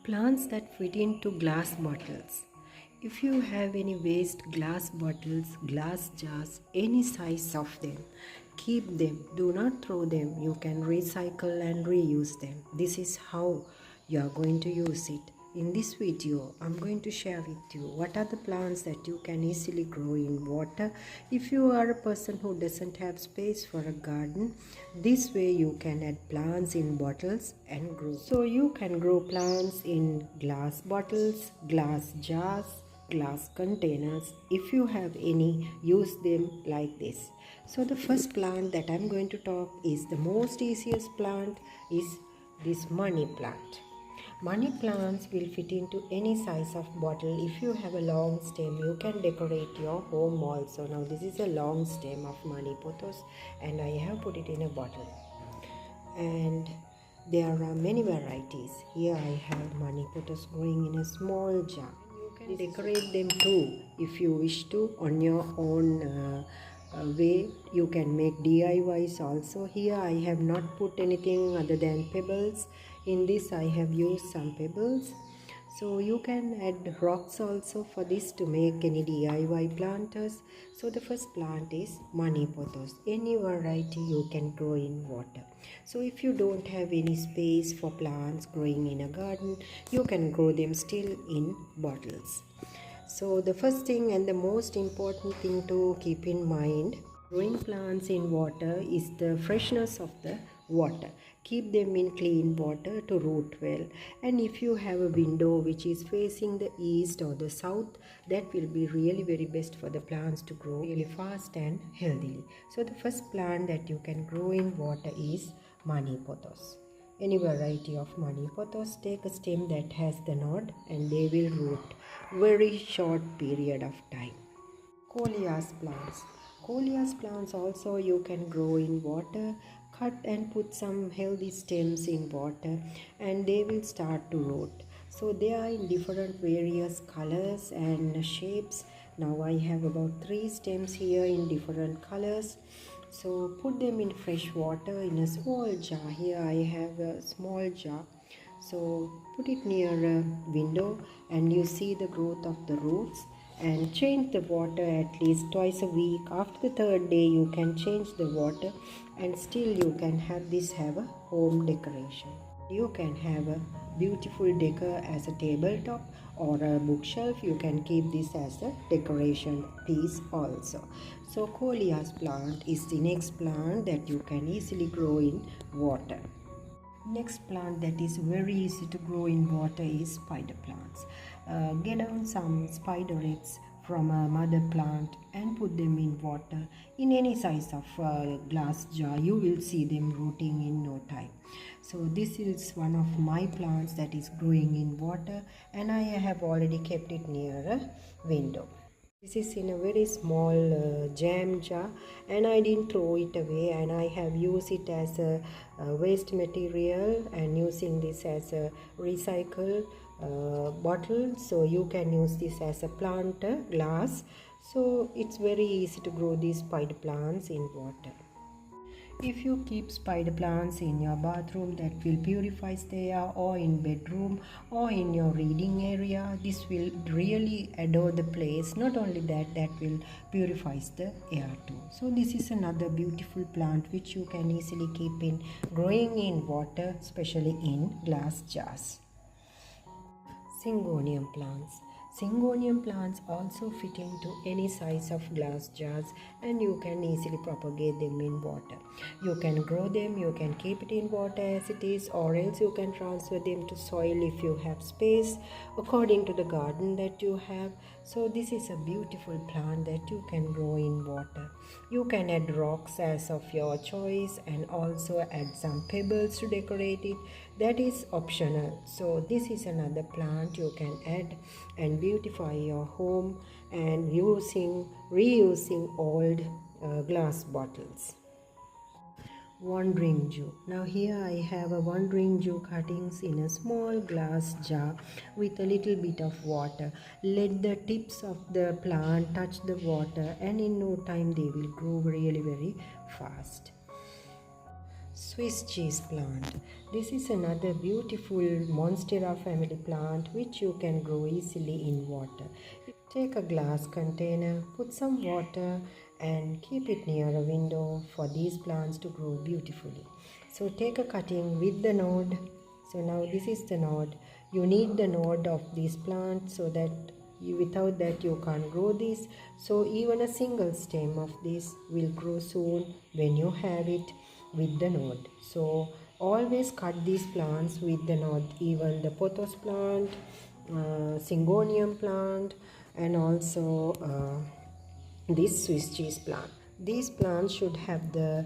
Plants that fit into glass bottles. If you have any waste glass bottles, glass jars, any size of them, keep them. Do not throw them. You can recycle and reuse them. This is how you are going to use it. In this video, I'm going to share with you what are the plants that you can easily grow in water. If you are a person who doesn't have space for a garden, this way you can add plants in bottles and grow. So you can grow plants in glass bottles, glass jars, glass containers. If you have any, use them like this. So the first plant that I'm going to talk is the most easiest plant is this money plant. Money plants will fit into any size of bottle. If you have a long stem, you can decorate your home also. Now this is a long stem of money pothos and I have put it in a bottle. And there are many varieties. Here I have money pothos growing in a small jar. You can decorate them too if you wish to on your own way. You can make DIYs also. Here I have not put anything other than pebbles. In this I have used some pebbles. So you can add rocks also for this to make any DIY planters. So the first plant is money pothos. Any variety you can grow in water. So if you don't have any space for plants growing in a garden, you can grow them still in bottles. So the first thing and the most important thing to keep in mind, growing plants in water is the freshness of the water. Keep them in clean water to root well. And if you have a window which is facing the east or the south, that will be really very best for the plants to grow really fast and healthily. So the first plant that you can grow in water is money pothos. Any variety of money pothos, take a stem that has the nod and they will root very short period of time. Coleus plants. Coleus plants also you can grow in water. Cut and put some healthy stems in water and they will start to root. So they are in different various colors and shapes. Now I have about 3 stems here in different colors. So put them in fresh water in a small jar. Here I have a small jar. So put it near a window and you see the growth of the roots, and change the water at least twice a week. After the third day you can change the water and still you can have a home decoration. You can have a beautiful decor as a tabletop or a bookshelf. You can keep this as a decoration piece also. So coleus plant is the next plant that you can easily grow in water. Next plant that is very easy to grow in water is spider plants. Get down some spider eggs from a mother plant and put them in water in any size of glass jar. You will see them rooting in no time. So this is one of my plants that is growing in water and I have already kept it near a window. This is in a very small jam jar and I didn't throw it away, and I have used it as a waste material and using this as a recycle bottle. So you can use this as a plant glass. So it's very easy to grow these spider plants in water. If you keep spider plants in your bathroom, that will purify the air, or in bedroom or in your reading area, this will really adore the place. Not only that, that will purify the air too. So this is another beautiful plant which you can easily keep in growing in water, especially in glass jars. Syngonium plants. Syngonium plants also fit into any size of glass jars and you can easily propagate them in water. You can grow them, you can keep it in water as it is, or else you can transfer them to soil if you have space according to the garden that you have. So this is a beautiful plant that you can grow in water. You can add rocks as of your choice and also add some pebbles to decorate it. That is optional. So this is another plant you can add and beautify your home and reusing old glass bottles. Wandering Jew. Now here I have a wandering Jew cuttings in a small glass jar with a little bit of water. Let the tips of the plant touch the water and in no time they will grow really very fast. Swiss cheese plant. This is another beautiful Monstera family plant which you can grow easily in water. Take a glass container, put some water and keep it near a window for these plants to grow beautifully. So take a cutting with the node. So now this is the node. You need the node of this plant so that without that you can't grow this. So even a single stem of this will grow soon when you have it with the node. So always cut these plants with the node, even the pothos plant, syngonium plant, and also this Swiss cheese plant. These plants should have the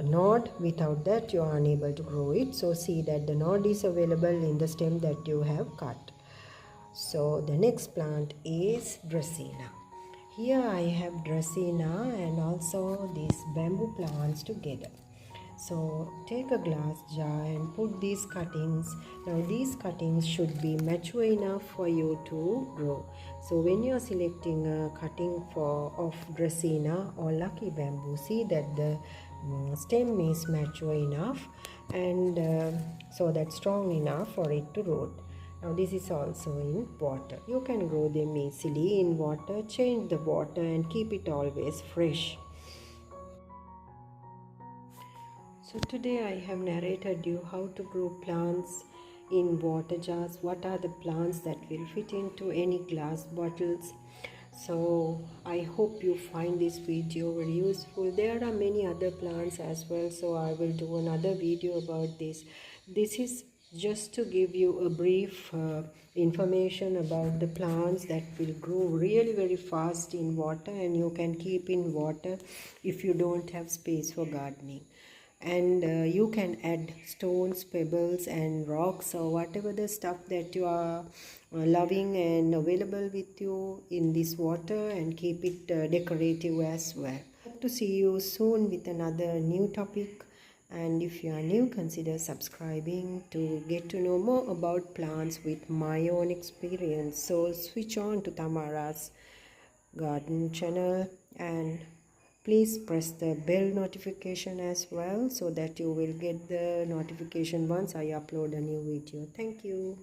node. Without that you are unable to grow it. So see that the node is available in the stem that you have cut. So the next plant is Dracaena. Here I have Dracaena and also these bamboo plants together. So take a glass jar and put these cuttings. Now these cuttings should be mature enough for you to grow. So when you are selecting a cutting of Dracaena or lucky bamboo, see that the stem is mature enough and so that's strong enough for it to root. Now this is also in water. You can grow them easily in water. Change the water and keep it always fresh. So today I have narrated you how to grow plants in water jars. What are the plants that will fit into any glass bottles. So I hope you find this video very useful. There are many other plants as well, so I will do another video about this. This is just to give you a brief information about the plants that will grow really very fast in water and you can keep in water if you don't have space for gardening. And you can add stones, pebbles and rocks or whatever the stuff that you are loving and available with you in this water and keep it decorative as well. Hope to see you soon with another new topic, and if you are new, consider subscribing to get to know more about plants with my own experience. So switch on to Tamara's garden channel and please press the bell notification as well so that you will get the notification once I upload a new video. Thank you.